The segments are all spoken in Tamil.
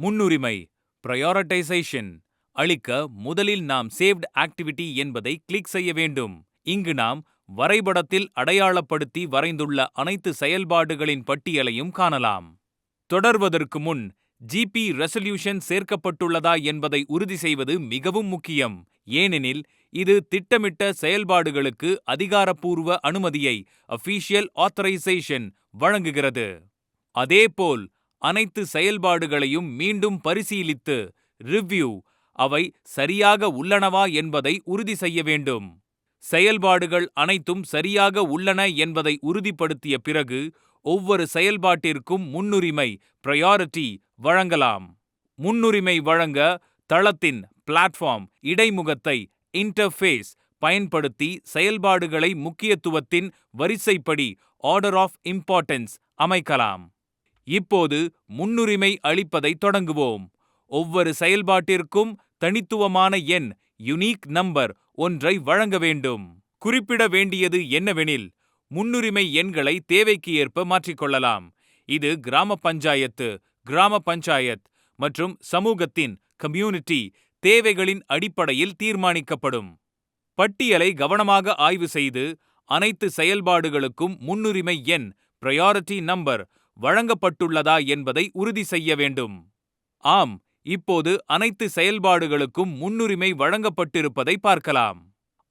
முன்னுரிமை பிரையாரிட்டைசேஷன் அளிக்க முதலில் நாம் சேவ்ட் ஆக்டிவிட்டி என்பதை கிளிக் செய்ய வேண்டும். இங்கு நாம் வரைபடத்தில் அடையாளப்படுத்தி வரைந்துள்ள அனைத்து செயல்பாடுகளின் பட்டியலையும் காணலாம். தொடர்வதற்கு முன் ஜிபி ரெசல்யூஷன் சேர்க்கப்பட்டுள்ளதா என்பதை உறுதி செய்வது மிகவும் முக்கியம். ஏனெனில் இது திட்டமிட்ட செயல்பாடுகளுக்கு அதிகாரப்பூர்வ அனுமதியை அஃபிஷியல் ஆத்தரைசேஷன் வழங்குகிறது. அதேபோல் அனைத்து செயல்பாடுகளையும் மீண்டும் பரிசீலித்து ரிவ்யூ அவை சரியாக உள்ளனவா என்பதை உறுதி செய்ய வேண்டும். செயல்பாடுகள் அனைத்தும் சரியாக உள்ளன என்பதை உறுதிப்படுத்திய பிறகு ஒவ்வொரு செயல்பாட்டிற்கும் முன்னுரிமை பிரையாரிட்டி வழங்கலாம். முன்னுரிமை வழங்க தளத்தின் பிளாட்ஃபார்ம் இடைமுகத்தை இன்டர்ஃபேஸ் பயன்படுத்தி செயல்பாடுகளை முக்கியத்துவத்தின் வரிசைப்படி ஆர்டர் ஆஃப் இம்பார்ட்டன்ஸ் அமைக்கலாம். இப்போது முன்னுரிமை அளிப்பதை தொடங்குவோம். ஒவ்வொரு செயல்பாட்டிற்கும் தனித்துவமான எண் யுனிக் நம்பர் ஒன்றை வழங்க வேண்டும். குறிப்பிட வேண்டியது என்னவெனில் முன்னுரிமை எண்களை தேவைக்கு ஏற்ப மாற்றிக்கொள்ளலாம். இது கிராம பஞ்சாயத் மற்றும் சமூகத்தின் கம்யூனிட்டி தேவைகளின் அடிப்படையில் தீர்மானிக்கப்படும். பட்டியலை கவனமாக ஆய்வு செய்து அனைத்து செயல்பாடுகளுக்கும் முன்னுரிமை எண் பிரையாரிட்டி நம்பர் வழங்கப்பட்டுள்ளதா என்பதை உறுதி செய்ய வேண்டும். ஆம், இப்போது அனைத்து செயல்பாடுகளுக்கும் முன்னுரிமை வழங்கப்பட்டிருப்பதை பார்க்கலாம்.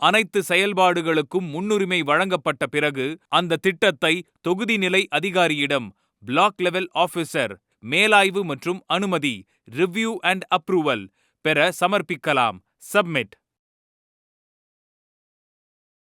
அனைத்து செயல்பாடுகளுக்கும் முன்னுரிமை வழங்கப்பட்ட பிறகு அந்த திட்டத்தை தொகுதி நிலை அதிகாரியிடம் பிளாக் லெவல் ஆபீசர் மேலாய்வு மற்றும் அனுமதி ரிவ்யூ அண்ட் அப்ரூவல் பெற சமர்ப்பிக்கலாம். சப்மிட்